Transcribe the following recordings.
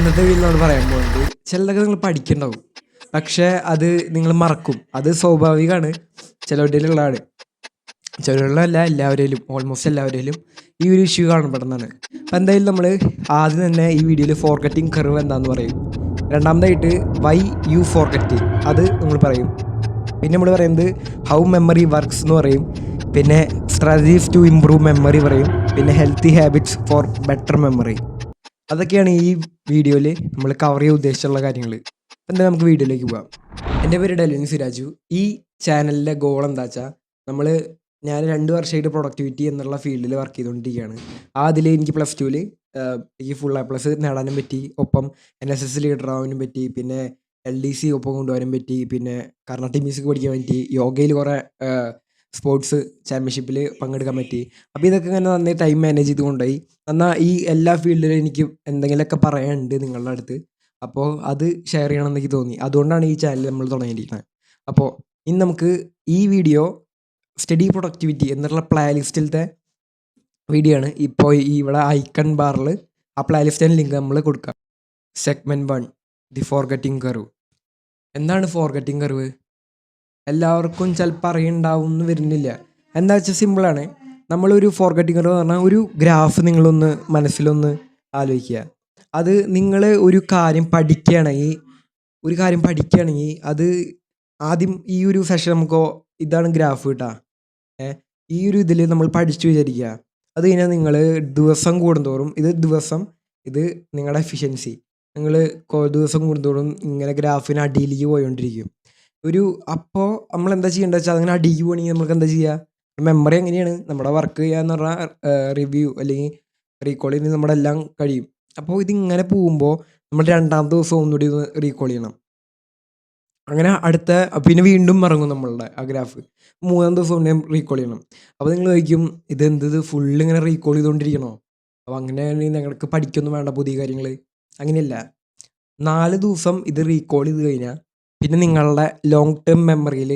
ഇന്നത്തെ വീഡിയോയിൽ നമ്മൾ പറയാൻ പോകുന്നത് ചിലതൊക്കെ നിങ്ങൾ പഠിക്കണ്ടാവും, പക്ഷേ അത് നിങ്ങൾ മറക്കും. അത് സ്വാഭാവികമാണ്, ചിലവരിലുള്ളതാണ്. ചിലവരിലല്ല, എല്ലാവരിലും, ഓൾമോസ്റ്റ് എല്ലാവരിലും ഈ ഒരു ഇഷ്യൂ കാണപ്പെടുന്നതാണ്. അപ്പം എന്തായാലും നമ്മൾ ആദ്യം തന്നെ ഈ വീഡിയോയിൽ ഫോർഗറ്റിംഗ് കർവ് എന്താണെന്ന് പറയും. രണ്ടാമതായിട്ട് വൈ യു ഫോർഗറ്റ്, അത് നമ്മൾ പറയും. പിന്നെ നമ്മൾ പറയുന്നത് ഹൗ മെമ്മറി വർക്ക്സ് എന്ന് പറയും. പിന്നെ സ്ട്രാറ്റജീസ് ടു ഇംപ്രൂവ് മെമ്മറി പറയും. പിന്നെ healthy habits four better memory. അതൊക്കെയാണ് ഈ വീഡിയോയിൽ നമ്മൾ കവർ ചെയ്യാൻ ഉദ്ദേശിച്ചുള്ള കാര്യങ്ങൾ. എന്താ നമുക്ക് വീഡിയോയിലേക്ക് പോകാം. എൻ്റെ പേര് ഡെലിൻ സിരാജു. ഈ ചാനലിൻ്റെ ഗോൾ എന്താ വെച്ചാൽ ഞാൻ 2 വർഷമായിട്ട് പ്രൊഡക്ടിവിറ്റി എന്നുള്ള ഫീൽഡിൽ വർക്ക് ചെയ്തുകൊണ്ടിരിക്കുകയാണ്. അതിൽ എനിക്ക് +2 എനിക്ക് ഫുൾ A+ നേടാനും പറ്റി. ഒപ്പം NSS ലീഡർ ആവാനും പറ്റി. പിന്നെ LDC ഒപ്പം കൊണ്ടുപോകാനും പറ്റി. പിന്നെ കർണാട്ടിക് മ്യൂസിക് പഠിക്കാൻ പറ്റി. യോഗയിൽ കുറേ സ്പോർട്സ് ചാമ്പ്യൻഷിപ്പിൽ പങ്കെടുക്കാൻ പറ്റി. അപ്പോൾ ഇതൊക്കെ ഇങ്ങനെ നന്നായി ടൈം മാനേജ് ചെയ്ത് കൊണ്ടുപോയി. എന്നാൽ ഈ എല്ലാ ഫീൽഡിലും എനിക്ക് എന്തെങ്കിലുമൊക്കെ പറയാനുണ്ട് നിങ്ങളുടെ അടുത്ത്. അപ്പോൾ അത് ഷെയർ ചെയ്യണമെന്ന് എനിക്ക് തോന്നി. അതുകൊണ്ടാണ് ഈ ചാനൽ നമ്മൾ തുടങ്ങിയിരിക്കുന്നത്. അപ്പോൾ ഇനി നമുക്ക് ഈ വീഡിയോ സ്റ്റഡി പ്രൊഡക്ടിവിറ്റി എന്നുള്ള പ്ലേ ലിസ്റ്റിലത്തെ വീഡിയോ ആണ്. ഇപ്പോൾ ഇവിടെ ഐക്കൺ ബാറിൽ ആ പ്ലേ ലിസ്റ്റിൻ്റെ ലിങ്ക് നമ്മൾ കൊടുക്കാം. Segment 1, the forgetting curve. എന്താണ് ഫോർഗറ്റിംഗ് കർവ്? എല്ലാവർക്കും ചിലപ്പോൾ അറിയുണ്ടാവും എന്ന് വരുന്നില്ല. എന്താ വെച്ചാൽ സിമ്പിളാണ്. നമ്മളൊരു ഫോർഗറ്റിംഗ് കർവ് എന്ന് പറഞ്ഞാൽ ഒരു ഗ്രാഫ് നിങ്ങളൊന്ന് മനസ്സിലൊന്ന് ആലോചിക്കുക. അത് നിങ്ങൾ ഒരു കാര്യം പഠിക്കുകയാണെങ്കിൽ അത് ആദ്യം ഈ ഒരു സെഷൻ നമുക്ക് ഇതാണ് ഗ്രാഫ് കിട്ടുക. ഈ ഒരു ഇതിൽ നമ്മൾ പഠിച്ചു വിചാരിക്കുക. അത് കഴിഞ്ഞാൽ നിങ്ങൾ ദിവസം കൂടുന്തോറും ഇത് നിങ്ങളുടെ എഫിഷ്യൻസി നിങ്ങൾ ദിവസം കൂടുന്തോറും ഇങ്ങനെ ഗ്രാഫിന് അടിയിലേക്ക് പോയിക്കൊണ്ടിരിക്കും. അപ്പോൾ നമ്മൾ എന്താ ചെയ്യേണ്ടത് വെച്ചാൽ അങ്ങനെ അടിയിലേക്ക് പോകണമെങ്കിൽ നമുക്ക് എന്താ ചെയ്യുക? മെമ്മറി എങ്ങനെയാണ് നമ്മുടെ വർക്ക് ചെയ്യാന്ന് പറഞ്ഞാൽ റിവ്യൂ അല്ലെങ്കിൽ റീകോൾ ചെയ്ത് നമ്മുടെ എല്ലാം കഴിയും. അപ്പോൾ ഇതിങ്ങനെ പോകുമ്പോൾ നമ്മൾ 2ാമത്തെ ദിവസം ഒന്നുകൂടി റീകോൾ ചെയ്യണം. അങ്ങനെ പിന്നെ വീണ്ടും ഇറങ്ങും നമ്മളുടെ ആ ഗ്രാഫ്. 3ാം ദിവസം കൊണ്ട് റീകോൾ ചെയ്യണം. അപ്പോൾ നിങ്ങൾ ചോദിക്കും, ഇത് ഫുള്ള് ഇങ്ങനെ റീകോൾ ചെയ്തുകൊണ്ടിരിക്കണോ? അപ്പോൾ അങ്ങനെയാണെങ്കിൽ നിങ്ങൾക്ക് പഠിക്കൊന്നും വേണ്ട പുതിയ കാര്യങ്ങൾ. അങ്ങനെയല്ല. 4 ദിവസം ഇത് റീകോൾ ചെയ്ത് കഴിഞ്ഞാൽ പിന്നെ നിങ്ങളുടെ ലോങ് ടേം മെമ്മറിയിൽ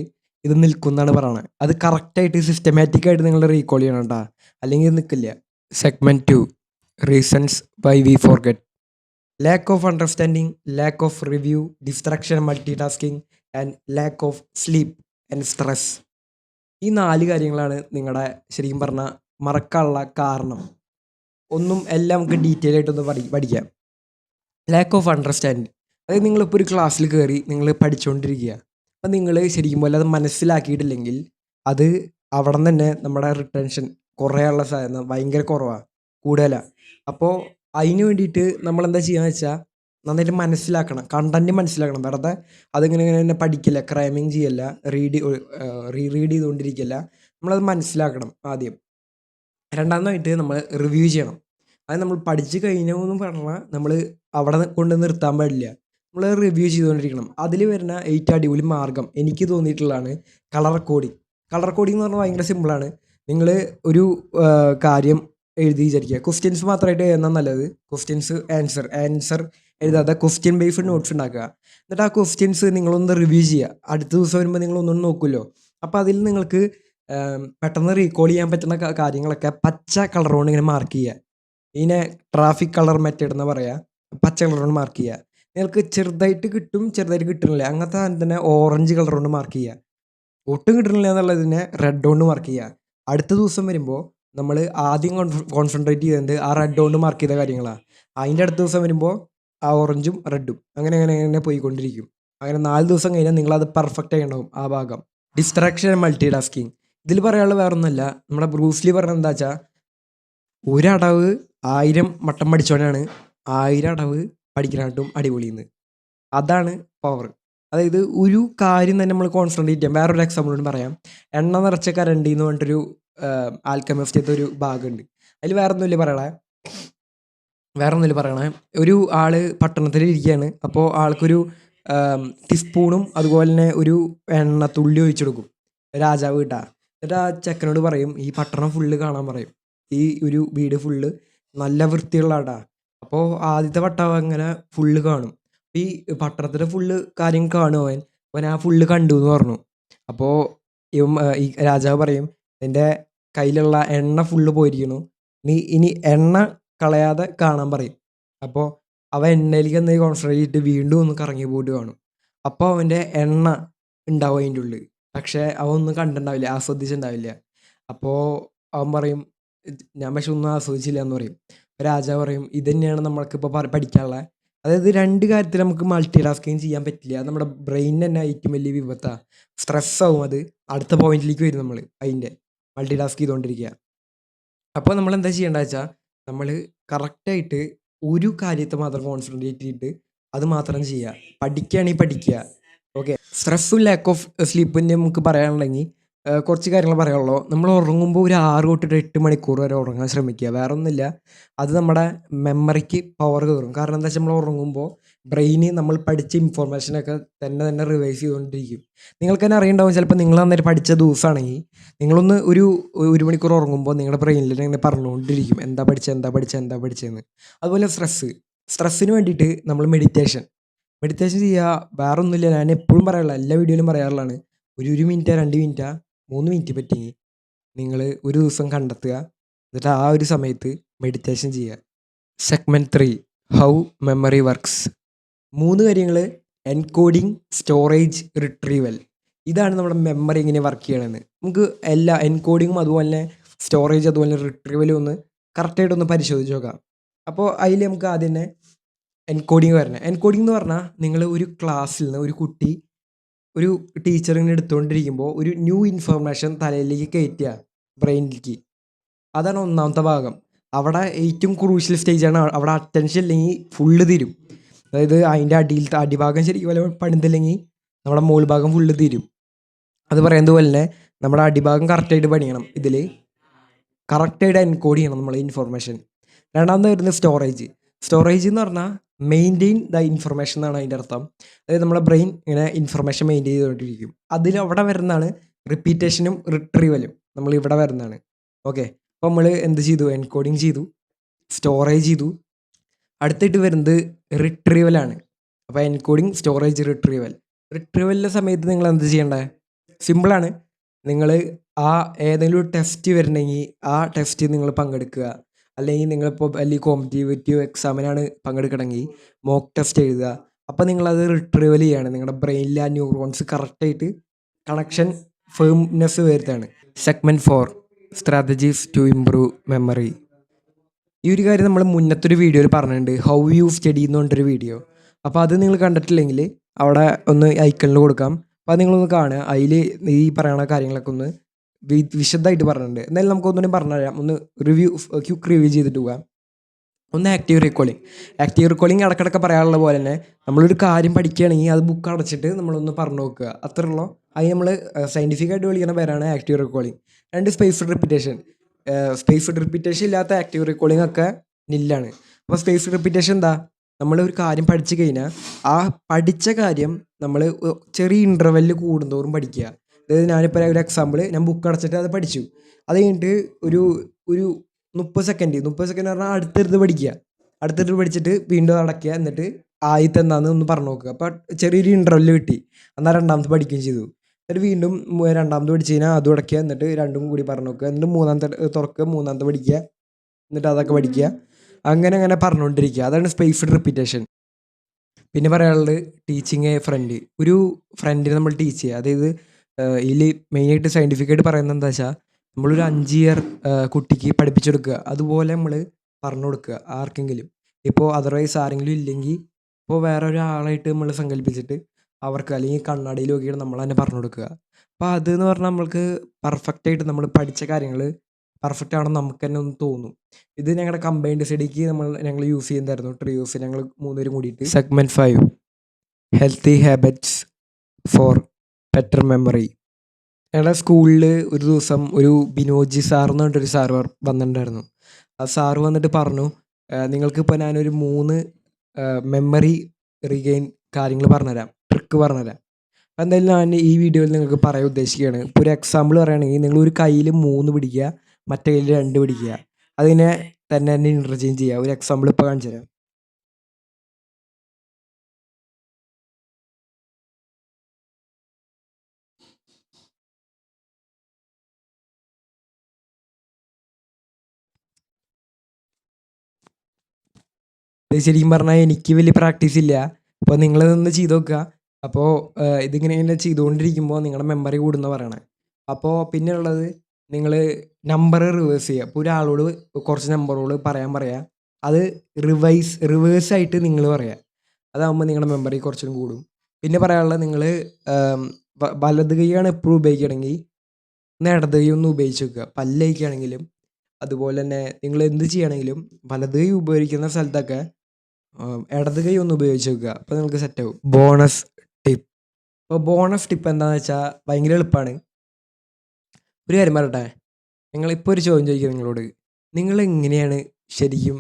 ഇത് നിൽക്കുന്നതാണ് പറയുന്നത്. അത് കറക്റ്റായിട്ട് സിസ്റ്റമാറ്റിക്കായിട്ട് നിങ്ങൾ റീകോൾ ചെയ്യണം കേട്ടോ, അല്ലെങ്കിൽ ഇത് നിൽക്കില്ല. Segment 2, reasons why we forget. Lack of understanding, lack of review, distraction, multitasking and lack of sleep and stress. ഈ 4 കാര്യങ്ങളാണ് നിങ്ങളുടെ ശരിക്കും പറഞ്ഞാൽ മറക്കാനുള്ള കാരണം. എല്ലാം നമുക്ക് ഡീറ്റെയിൽ ആയിട്ടൊന്ന് പഠിക്കാം. ലാക്ക് ഓഫ് അണ്ടർസ്റ്റാൻഡിങ്, അതായത് നിങ്ങളിപ്പോൾ ഒരു ക്ലാസ്സിൽ കയറി നിങ്ങൾ പഠിച്ചുകൊണ്ടിരിക്കുക. അപ്പം നിങ്ങൾ ശരിക്കും പോലെ അത് മനസ്സിലാക്കിയിട്ടില്ലെങ്കിൽ അത് അവിടെ നിന്ന് തന്നെ നമ്മുടെ റിട്ടൻഷൻ കുറയാനുള്ള സാധ്യത ഭയങ്കര കുറവാണ്, കൂടുതലാണ്. അപ്പോൾ അതിന് വേണ്ടിയിട്ട് നമ്മളെന്താ ചെയ്യുക വെച്ചാൽ നന്നായിട്ട് മനസ്സിലാക്കണം, കണ്ടൻറ്റ് മനസ്സിലാക്കണം. വെറുതെ അതിങ്ങനെ തന്നെ പഠിക്കില്ല, ക്രൈമിങ് ചെയ്യല്ല, റീഡ് ചെയ്തുകൊണ്ടിരിക്കില്ല. നമ്മളത് മനസ്സിലാക്കണം ആദ്യം. രണ്ടാമതായിട്ട് നമ്മൾ റിവ്യൂ ചെയ്യണം. അത് നമ്മൾ പഠിച്ച് കഴിഞ്ഞെന്ന് പറഞ്ഞാൽ നമ്മൾ അവിടെ കൊണ്ട് നിർത്താൻ പാടില്ല. നമ്മൾ റിവ്യൂ ചെയ്തുകൊണ്ടിരിക്കണം. അതിൽ വരുന്ന ഏറ്റവും അടിപൊളി മാർഗ്ഗം എനിക്ക് തോന്നിയിട്ടുള്ളതാണ് കളർ കോഡിങ്. കളർ കോഡിങ് എന്ന് പറഞ്ഞാൽ ഭയങ്കര സിമ്പിളാണ്. നിങ്ങൾ ഒരു കാര്യം എഴുതി വിചാരിക്കുക. ക്വസ്റ്റ്യൻസ് മാത്രമായിട്ട് എഴുതാൻ നല്ലത്. ക്വസ്റ്റ്യൻസ് ആൻസർ എഴുതാതെ ക്വസ്റ്റ്യൻ ബേസ്ഡ് നോട്ട്സ് ഉണ്ടാക്കുക. എന്നിട്ട് ആ ക്വസ്റ്റ്യൻസ് നിങ്ങളൊന്ന് റിവ്യൂ ചെയ്യുക. അടുത്ത ദിവസം വരുമ്പോൾ നിങ്ങളൊന്നും നോക്കുമല്ലോ. അപ്പോൾ അതിൽ നിങ്ങൾക്ക് പെട്ടെന്ന് റീകോൾ ചെയ്യാൻ പറ്റുന്ന കാര്യങ്ങളൊക്കെ പച്ച കളർ കൊണ്ട് ഇങ്ങനെ മാർക്ക് ചെയ്യുക. ഇതിനെ ട്രാഫിക് കളർ മെത്തേഡ് എന്ന് പറയുക. പച്ച കളർ കൊണ്ട് മാർക്ക് ചെയ്യുക. നിങ്ങൾക്ക് ചെറുതായിട്ട് കിട്ടും, ചെറുതായിട്ട് കിട്ടണില്ല, അങ്ങനത്തെ തന്നെ ഓറഞ്ച് കളർ കൊണ്ട് മാർക്ക് ചെയ്യുക. ഒട്ടും കിട്ടണില്ല എന്നുള്ളതിനെ റെഡ് കൊണ്ട് മാർക്ക് ചെയ്യുക. അടുത്ത ദിവസം വരുമ്പോൾ നമ്മൾ ആദ്യം കോൺസെൻട്രേറ്റ് ചെയ്തത് ആ റെഡ് കൊണ്ട് മാർക്ക് ചെയ്ത കാര്യങ്ങളാണ്. അതിൻ്റെ അടുത്ത ദിവസം വരുമ്പോൾ ആ ഓറഞ്ചും റെഡും അങ്ങനെ പോയിക്കൊണ്ടിരിക്കും. അങ്ങനെ 4 ദിവസം കഴിഞ്ഞാൽ നിങ്ങളത് പെർഫെക്റ്റ് ആയി ഉണ്ടാവും ആ ഭാഗം. Distraction, multi tasking. ഇതിൽ പറയാനുള്ള വേറൊന്നുമല്ല, നമ്മുടെ ബ്രൂസ്ലി പറഞ്ഞത് എന്താ വെച്ചാൽ ഒരടവ് 1000 മട്ടം പഠിച്ചവനാണ് 1000 അടവ് പഠിക്കാനായിട്ടും അടിപൊളിയെന്ന്. അതാണ് പവർ. അതായത് ഒരു കാര്യം തന്നെ നമ്മൾ കോൺസെൻട്രേറ്റ് ചെയ്യാം. വേറൊരു എക്സാമ്പിളോട് പറയാം. എണ്ണ നിറച്ച കരണ്ടി എന്ന് പറഞ്ഞിട്ടൊരു ആൽക്കമിസ്റ്റത്തെ ഒരു ഭാഗമുണ്ട്. അതിൽ വേറൊന്നുമില്ല പറയണേ. ഒരു ആള് പട്ടണത്തിൽ ഇരിക്കുകയാണ്. അപ്പോൾ ആൾക്കൊരു ടീസ്പൂണും അതുപോലെ തന്നെ ഒരു എണ്ണ തുള്ളി ഒഴിച്ചെടുക്കും രാജാവ് കിട്ടാ. എന്നിട്ട് ആ ചെക്കനോട് പറയും ഈ പട്ടണം ഫുള്ള് കാണാൻ പറയും. ഈ ഒരു വീട് ഫുള്ള് നല്ല വൃത്തിയുള്ള ആടാ. അപ്പോൾ ആദ്യത്തെ വട്ടം അങ്ങനെ ഫുള്ള് കാണും. ഈ പട്ടണത്തിലെ ഫുള്ള് കാര്യം കാണും. അവൻ ആ ഫുള്ള് കണ്ടു എന്ന് പറഞ്ഞു. അപ്പോൾ ഈ രാജാവ് പറയും നിൻ്റെ കയ്യിലുള്ള എണ്ണ ഫുള്ള് പോയിരിക്കണു, നീ ഇനി എണ്ണ കളയാതെ കാണാൻ പറയും. അപ്പോൾ അവൻ എണ്ണയിലേക്ക് എന്തെങ്കിലും കോൺസെൻട്രേറ്റ് ചെയ്തിട്ട് വീണ്ടും ഒന്ന് കറങ്ങി പോയിട്ട് കാണും. അപ്പോൾ അവൻ്റെ എണ്ണ ഉണ്ടാവും അതിൻ്റെ ഉള്ളിൽ. പക്ഷേ അവൻ ഒന്നും കണ്ടിട്ടുണ്ടാവില്ല, ആസ്വദിച്ചിട്ടുണ്ടാവില്ല. അപ്പോൾ അവൻ പറയും, ഞാൻ പക്ഷെ ഒന്നും ആസ്വദിച്ചില്ല എന്ന് പറയും. രാജാവ് പറയും, ഇത് തന്നെയാണ് നമ്മൾക്കിപ്പോൾ പഠിക്കാനുള്ളത്. അതായത് 2 കാര്യത്തിൽ നമുക്ക് മൾട്ടി ടാസ്കിങ് ചെയ്യാൻ പറ്റില്ല. അത് നമ്മുടെ ബ്രെയിനിന് തന്നെ ഏറ്റവും വലിയ വിപത്താണ്. സ്ട്രെസ്സാവും അത്. അടുത്ത പോയിന്റിലേക്ക് വരും നമ്മൾ അതിൻ്റെ മൾട്ടി ടാസ്ക് ചെയ്തുകൊണ്ടിരിക്കുക. അപ്പോൾ നമ്മൾ എന്താ ചെയ്യേണ്ടത് വെച്ചാൽ, നമ്മൾ കറക്റ്റായിട്ട് ഒരു കാര്യത്തെ മാത്രം കോൺസെൻട്രേറ്റ് ചെയ്തിട്ട് അത് മാത്രം ചെയ്യുക. പഠിക്കുകയാണെങ്കിൽ പഠിക്കുക. ഓക്കെ. സ്ട്രെസ്സും ലാക്ക് ഓഫ് സ്ലീപ്പിൻ്റെ നമുക്ക് പറയാനുണ്ടെങ്കിൽ കുറച്ച് കാര്യങ്ങൾ പറയാനുള്ളൂ. നമ്മൾ ഉറങ്ങുമ്പോൾ ഒരു 6 തൊട്ടിട്ട് 8 മണിക്കൂർ വരെ ഉറങ്ങാൻ ശ്രമിക്കുക. വേറെ ഒന്നുമില്ല, അത് നമ്മുടെ മെമ്മറിക്ക് പവർ കയറും. കാരണം എന്താ വെച്ചാൽ നമ്മൾ ഉറങ്ങുമ്പോൾ ബ്രെയിന് നമ്മൾ പഠിച്ച ഇൻഫോർമേഷനൊക്കെ തന്നെ റിവൈസ് ചെയ്തുകൊണ്ടിരിക്കും. നിങ്ങൾക്ക് തന്നെ അറിയുണ്ടാവും, ചിലപ്പോൾ നിങ്ങൾ അന്നേരം പഠിച്ച ദിവസമാണെങ്കിൽ നിങ്ങളൊന്ന് ഒരു മണിക്കൂർ ഉറങ്ങുമ്പോൾ നിങ്ങളുടെ ബ്രെയിനിൽ ഇങ്ങനെ പറഞ്ഞുകൊണ്ടിരിക്കും, എന്താ പഠിച്ചതെന്ന്. അതുപോലെ സ്ട്രെസ്സിന് വേണ്ടിയിട്ട് നമ്മൾ മെഡിറ്റേഷൻ ചെയ്യുക. വേറെ ഒന്നുമില്ല, ഞാൻ എപ്പോഴും പറയാറുള്ള, എല്ലാ വീഡിയോയിലും പറയാറുള്ളതാണ്. ഒരു മിനിറ്റാ 2 മിനിറ്റാ 3 മിനിറ്റ് പറ്റിയെങ്കിൽ നിങ്ങൾ ഒരു ദിവസം കണ്ടെത്തുക, എന്നിട്ട് ആ ഒരു സമയത്ത് മെഡിറ്റേഷൻ ചെയ്യുക. Segment 3, how memory works. 3 കാര്യങ്ങൾ: എൻകോഡിങ്, സ്റ്റോറേജ്, റിട്രീവൽ. ഇതാണ് നമ്മുടെ മെമ്മറി എങ്ങനെ വർക്ക് ചെയ്യണമെന്ന്. നമുക്ക് എല്ലാ എൻകോഡിങ്ങും അതുപോലെ തന്നെ സ്റ്റോറേജ് അതുപോലെ റിട്രീവലും ഒന്ന് കറക്റ്റായിട്ടൊന്ന് പരിശോധിച്ച് നോക്കാം. അപ്പോൾ അതിൽ നമുക്ക് ആദ്യം തന്നെ എൻകോഡിങ് വരണം. എൻകോഡിങ് എന്ന് പറഞ്ഞാൽ, നിങ്ങൾ ഒരു ക്ലാസ്സിൽ നിന്ന് ഒരു കുട്ടി ഒരു ടീച്ചറിങ്ങനെ എടുത്തുകൊണ്ടിരിക്കുമ്പോൾ ഒരു ന്യൂ ഇൻഫർമേഷൻ തലയിലേക്ക് കയറ്റുക, ബ്രെയിനിലേക്ക്. അതാണ് ഒന്നാമത്തെ ഭാഗം. അവിടെ ഏറ്റവും ക്രൂഷ്യൽ സ്റ്റേജാണ്. അവിടെ അറ്റൻഷൻ ഇല്ലെങ്കിൽ ഫുള്ള് തീരും. അതായത് അതിൻ്റെ അടിഭാഗം ശരിക്കും പോലെ പണിതില്ലെങ്കിൽ നമ്മുടെ മുകൾ ഭാഗം ഫുള്ള് തീരും. അത് പറയുന്നത് പോലെ തന്നെ നമ്മുടെ അടിഭാഗം കറക്റ്റായിട്ട് പണിയണം. ഇതിൽ കറക്റ്റായിട്ട് എൻകോഡ് ചെയ്യണം നമ്മൾ ഇൻഫർമേഷൻ. രണ്ടാമത് വരുന്നത് സ്റ്റോറേജ് എന്ന് പറഞ്ഞാൽ മെയിൻറ്റെയിൻ ദ ഇൻഫർമേഷൻ എന്നാണ് അതിൻ്റെ അർത്ഥം. അതായത് നമ്മുടെ ബ്രെയിൻ ഇങ്ങനെ ഇൻഫർമേഷൻ മെയിൻറ്റെയിൻ ചെയ്തുകൊണ്ടിരിക്കും. അവിടെ വരുന്നതാണ് റിപ്പീറ്റേഷനും റിട്രീവലും. നമ്മൾ ഇവിടെ വരുന്നതാണ്. ഓക്കെ. അപ്പോൾ നമ്മൾ എന്ത് ചെയ്തു? എൻകോഡിങ് ചെയ്തു, സ്റ്റോറേജ് ചെയ്തു. അടുത്തിട്ട് വരുന്നത് റിട്രീവലാണ്. അപ്പോൾ എൻകോഡിങ്, സ്റ്റോറേജ്, റിട്രീവലിൻ്റെ സമയത്ത് നിങ്ങൾ എന്ത് ചെയ്യേണ്ടത്? സിമ്പിളാണ്. നിങ്ങൾ ഏതെങ്കിലും ഒരു ടെസ്റ്റ് വരണമെങ്കിൽ ആ ടെസ്റ്റ് നിങ്ങൾ പങ്കെടുക്കുക. അല്ലെങ്കിൽ നിങ്ങളിപ്പോൾ കോമ്പറ്റേറ്റീവ് എക്സാമിനാണ് പങ്കെടുക്കണമെങ്കിൽ മോക്ക് ടെസ്റ്റ് എഴുതുക. അപ്പോൾ നിങ്ങളത് റിട്രീവൽ ചെയ്യുകയാണ്. നിങ്ങളുടെ ബ്രെയിനിലെ ആ ന്യൂറോൺസ് കറക്റ്റായിട്ട് കണക്ഷൻ ഫേംനെസ് വരുത്താണ്. Segment 4, strategies to improve memory. ഈ ഒരു കാര്യം നമ്മൾ മുന്നത്തൊരു വീഡിയോയിൽ പറഞ്ഞിട്ടുണ്ട്, ഹൗ യു സ്റ്റഡി എന്ന് പറഞ്ഞിട്ടൊരു വീഡിയോ. അപ്പോൾ അത് നിങ്ങൾ കണ്ടിട്ടില്ലെങ്കിൽ അവിടെ ഒന്ന് ഐക്കണിൽ കൊടുക്കാം. അപ്പോൾ അത് നിങ്ങളൊന്ന് കാണുക. അതിൽ ഈ പറയുന്ന കാര്യങ്ങളൊക്കെ ഒന്ന് വിശദമായിട്ട് പറഞ്ഞിട്ടുണ്ട്. എന്നാലും നമുക്കൊന്നുകൂടി പറഞ്ഞുതരാം. ഒന്ന് ക്വിക്ക് റിവ്യൂ ചെയ്തിട്ട് പോകാം. ഒന്ന് ആക്റ്റീവ് റീകോളിങ് ഇടയ്ക്കിടയ്ക്ക് പറയാനുള്ള പോലെ തന്നെ, നമ്മളൊരു കാര്യം പഠിക്കുകയാണെങ്കിൽ അത് ബുക്ക് അടച്ചിട്ട് നമ്മളൊന്ന് പറഞ്ഞു നോക്കുക, അത്രേ ഉള്ളൂ. അത് നമ്മൾ സയൻറ്റിഫിക്കായിട്ട് വിളിക്കുന്ന പേരാണ് ആക്റ്റീവ് റീകോളിങ്. 2, സ്പേസ്ഡ് റിപ്പീറ്റേഷൻ ഇല്ലാത്ത ആക്റ്റീവ് റീകോളിങ് ഒക്കെ നില്ലാണ്. അപ്പോൾ സ്പേസ്ഡ് റിപ്പീറ്റേഷൻ എന്താ? നമ്മൾ ഒരു കാര്യം പഠിച്ചു കഴിഞ്ഞാൽ ആ പഠിച്ച കാര്യം നമ്മൾ ചെറിയ ഇൻ്റർവെല്ലിൽ കൂടുന്തോറും പഠിക്കുക. അതായത് ഞാനിപ്പോൾ ഒരു എക്സാമ്പിൾ, ഞാൻ ബുക്ക് അടച്ചിട്ട് അത് പഠിച്ചു. അത് കഴിഞ്ഞിട്ട് ഒരു 30 സെക്കൻഡ് പറഞ്ഞാൽ അടുത്തടുത്ത് പഠിച്ചിട്ട് വീണ്ടും അടയ്ക്കുക. എന്നിട്ട് ആദ്യത്തെ എന്താണെന്ന് ഒന്ന് പറഞ്ഞു നോക്കുക. അപ്പോൾ ചെറിയൊരു ഇൻ്റർവെല്ല് കിട്ടി. എന്നാൽ രണ്ടാമത് പഠിക്കുകയും ചെയ്തു. എന്നിട്ട് വീണ്ടും രണ്ടാമത് പഠിച്ചു കഴിഞ്ഞാൽ അതും അടയ്ക്കുക. എന്നിട്ട് രണ്ടും കൂടി പറഞ്ഞു നോക്കുക. എന്നിട്ട് മൂന്നാമത്തെ തുറക്കുക, മൂന്നാമത്തെ പഠിക്കുക, എന്നിട്ട് അതൊക്കെ പഠിക്കുക. അങ്ങനെ പറഞ്ഞുകൊണ്ടിരിക്കുക. അതാണ് സ്പേസ്ഡ് റിപ്പീറ്റേഷൻ. പിന്നെ പറയാനുള്ളത് ടീച്ചിങ് എ ഫ്രണ്ട്. ഒരു ഫ്രണ്ടിനെ നമ്മൾ ടീച്ച് ചെയ്യുക. അതായത് ഇതിൽ മെയിനായിട്ട് സയൻറ്റിഫിക്കായിട്ട് പറയുന്നത് എന്താ വെച്ചാൽ, നമ്മളൊരു 5 ഇയർ കുട്ടിക്ക് പഠിപ്പിച്ചെടുക്കുക. അതുപോലെ നമ്മൾ പറഞ്ഞു കൊടുക്കുക ആർക്കെങ്കിലും. ഇപ്പോൾ അതർവൈസ് ആരെങ്കിലും ഇല്ലെങ്കിൽ, ഇപ്പോൾ വേറെ ഒരാളായിട്ട് നമ്മൾ സങ്കല്പിച്ചിട്ട് അവർക്ക്, അല്ലെങ്കിൽ കണ്ണാടിയിൽ നോക്കിയിട്ട് നമ്മൾ തന്നെ പറഞ്ഞു കൊടുക്കുക. അപ്പോൾ അതെന്ന് പറഞ്ഞാൽ നമ്മൾക്ക് പെർഫെക്റ്റായിട്ട് നമ്മൾ പഠിച്ച കാര്യങ്ങൾ പെർഫെക്റ്റ് ആണെന്ന് നമുക്ക് തന്നെ ഒന്ന് തോന്നും. ഇത് ഞങ്ങളുടെ കമ്പൈൻഡ് സ്റ്റഡിക്ക് ഞങ്ങൾ യൂസ് ചെയ്യുന്നതായിരുന്നു. ട്രിയോസ് ഞങ്ങൾ 3 പേരും കൂടിയിട്ട്. Segment 5, healthy habits four better memory. ഞങ്ങളുടെ സ്കൂളിൽ ഒരു ദിവസം ഒരു ബിനോജി സാർ എന്ന് പറഞ്ഞിട്ടൊരു സാറ് വന്നിട്ടുണ്ടായിരുന്നു. ആ സാറ് വന്നിട്ട് പറഞ്ഞു, നിങ്ങൾക്കിപ്പോൾ ഞാനൊരു 3 മെമ്മറി റീഗെയിൻ കാര്യങ്ങൾ പറഞ്ഞുതരാം, ട്രിക്ക് പറഞ്ഞുതരാം. അപ്പോൾ എന്തായാലും ഞാൻ ഈ വീഡിയോയിൽ നിങ്ങൾക്ക് പറയാൻ ഉദ്ദേശിക്കുകയാണ്. ഇപ്പോൾ ഒരു എക്സാമ്പിൾ പറയുകയാണെങ്കിൽ, നിങ്ങൾ ഒരു കയ്യിൽ 3 പിടിക്കുക, മറ്റേ കയ്യിൽ 2 പിടിക്കുക. അതിനെ തന്നെ ഇൻ്റർചേഞ്ച് ചെയ്യുക. ഒരു എക്സാമ്പിൾ ഇപ്പോൾ കാണിച്ചു തരാം. ഇത് ശരിക്കും പറഞ്ഞാൽ എനിക്ക് വലിയ പ്രാക്ടീസ് ഇല്ല. അപ്പോൾ നിങ്ങളിതൊന്ന് ചെയ്ത് നോക്കുക. അപ്പോൾ ഇതിങ്ങനെ ചെയ്തുകൊണ്ടിരിക്കുമ്പോൾ നിങ്ങളുടെ മെമ്മറി കൂടുന്ന പറയണേ. അപ്പോൾ പിന്നെ ഉള്ളത്, നിങ്ങൾ നമ്പർ റിവേഴ്സ് ചെയ്യുക. അപ്പോൾ ഒരാളോട് കുറച്ച് നമ്പറുകൾ പറയാൻ പറയുക. അത് റിവേഴ്സായിട്ട് നിങ്ങൾ പറയുക. അതാകുമ്പോൾ നിങ്ങളുടെ മെമ്മറി കുറച്ചും കൂടും. പിന്നെ പറയാനുള്ളത്, നിങ്ങൾ വലത് കൈയാണ് എപ്പോഴും ഉപയോഗിക്കുകയാണെങ്കിൽ ഇടത് കൈ ഒന്ന് ഉപയോഗിച്ച് വെക്കുക. പല്ല് തേക്കുകയാണെങ്കിലും അതുപോലെ തന്നെ നിങ്ങൾ എന്ത് ചെയ്യുകയാണെങ്കിലും വലത് കൈ ഉപയോഗിക്കുന്ന സ്ഥലത്തൊക്കെ ഇടത് കൈ ഒന്ന് ഉപയോഗിച്ച് വെക്കുക. അപ്പോൾ നിങ്ങൾക്ക് സെറ്റാവും. Bonus tip. അപ്പോൾ ബോണസ് ടിപ്പ് എന്താണെന്ന് വെച്ചാൽ ഭയങ്കര എളുപ്പമാണ്. ഒരു കാര്യം പറയട്ടെ, നിങ്ങളിപ്പോൾ ഒരു ചോദ്യം ചോദിക്കുക നിങ്ങളോട്. നിങ്ങളെങ്ങനെയാണ് ശരിക്കും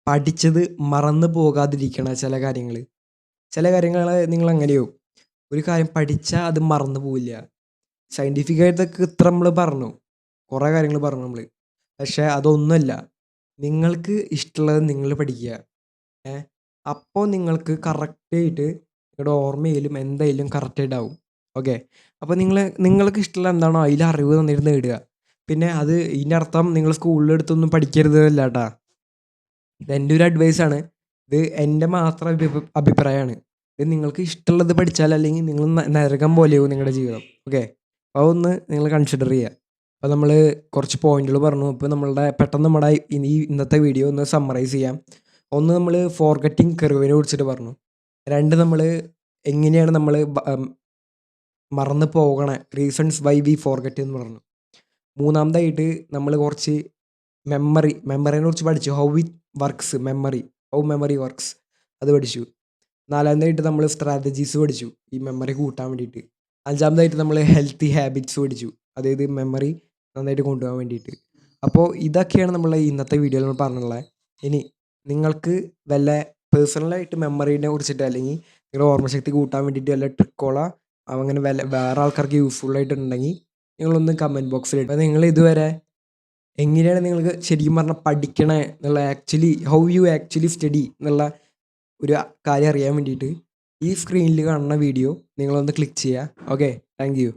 പഠിച്ചത് മറന്നു പോകാതിരിക്കണ ചില കാര്യങ്ങൾ നിങ്ങൾ അങ്ങനെയാവും. ഒരു കാര്യം പഠിച്ചാൽ അത് മറന്നു പോവില്ല. സയൻറ്റിഫിക്കായിട്ടൊക്കെ ഇത്ര നമ്മൾ പറഞ്ഞു, കുറേ കാര്യങ്ങൾ പറഞ്ഞു നമ്മൾ. പക്ഷേ അതൊന്നുമല്ല. നിങ്ങൾക്ക് ഇഷ്ടമുള്ളത് നിങ്ങൾ പഠിക്കുക. അപ്പോൾ നിങ്ങൾക്ക് കറക്റ്റായിട്ട് നിങ്ങളുടെ ഓർമ്മയിലും എന്തായാലും കറക്റ്റായിട്ടാവും. ഓക്കെ. അപ്പോൾ നിങ്ങൾക്ക് ഇഷ്ടമുള്ള എന്താണോ അതിൽ അറിവ് തന്നിട്ട് നേടുക. പിന്നെ അത് ഇതിൻ്റെ അർത്ഥം നിങ്ങൾ സ്കൂളിലെടുത്തൊന്നും പഠിക്കരുത് അല്ല കേട്ടാ. ഇതെൻ്റെ ഒരു അഡ്വൈസാണ്. ഇത് എൻ്റെ മാത്രം അഭിപ്രായമാണ്. ഇത് നിങ്ങൾക്ക് ഇഷ്ടമുള്ളത് പഠിച്ചാൽ അല്ലെങ്കിൽ നിങ്ങൾ നരകം പോലെയാവും നിങ്ങളുടെ ജീവിതം. ഓക്കെ. അപ്പോൾ അതൊന്ന് നിങ്ങൾ കൺസിഡർ ചെയ്യുക. അപ്പോൾ നമ്മൾ കുറച്ച് പോയിന്റുകൾ പറഞ്ഞു. ഇപ്പോൾ പെട്ടെന്ന് നമ്മുടെ ഇന്നത്തെ വീഡിയോ ഒന്ന് സമ്മറൈസ് ചെയ്യാം. ഒന്ന്, നമ്മൾ ഫോർഗെറ്റിംഗ് കർവിനെ കുറിച്ചിട്ട് പറഞ്ഞു. 2, നമ്മൾ എങ്ങനെയാണ് നമ്മൾ മറന്നു പോകണ റീസൺസ് വൈ വി ഫോർഗെറ്റ് എന്ന് പറഞ്ഞു. 3ാമതായിട്ട് നമ്മൾ കുറച്ച് മെമ്മറിനെ കുറിച്ച് പഠിച്ചു. ഹൗ മെമ്മറി വർക്ക്സ് അത് പഠിച്ചു. 4ാമതായിട്ട് നമ്മൾ സ്ട്രാറ്റജീസ് പഠിച്ചു ഈ മെമ്മറി കൂട്ടാൻ വേണ്ടിയിട്ട്. 5ാമതായിട്ട് നമ്മൾ ഹെൽത്തി ഹാബിറ്റ്സ് പഠിച്ചു, അതായത് മെമ്മറി നന്നായിട്ട് കൊണ്ടുപോകാൻ വേണ്ടിയിട്ട്. അപ്പോൾ ഇതൊക്കെയാണ് നമ്മൾ ഇന്നത്തെ വീഡിയോയിൽ നമ്മൾ പറഞ്ഞുള്ളത്. ഇനി നിങ്ങൾക്ക് വല്ല പേഴ്സണലായിട്ട് മെമ്മറീനെ കുറിച്ചിട്ട് അല്ലെങ്കിൽ നിങ്ങളുടെ ഓർമ്മശക്തി കൂട്ടാൻ വേണ്ടിയിട്ട് വല്ല ട്രിക്കോളോ അങ്ങനെ വേറെ ആൾക്കാർക്ക് യൂസ്ഫുള്ളായിട്ടുണ്ടെങ്കിൽ നിങ്ങളൊന്ന് കമൻറ്റ് ബോക്സിൽ ഇടുക. അപ്പോൾ നിങ്ങൾ ഇതുവരെ എങ്ങനെയാണ് നിങ്ങൾക്ക് ശരിക്കും പറഞ്ഞാൽ പഠിക്കണേ എന്നുള്ള ഹൗ യു ആക്ച്വലി സ്റ്റഡി എന്നുള്ള ഒരു കാര്യം അറിയാൻ വേണ്ടിയിട്ട് ഈ സ്ക്രീനിൽ കാണുന്ന വീഡിയോ നിങ്ങളൊന്ന് ക്ലിക്ക് ചെയ്യുക. Okay, thank you.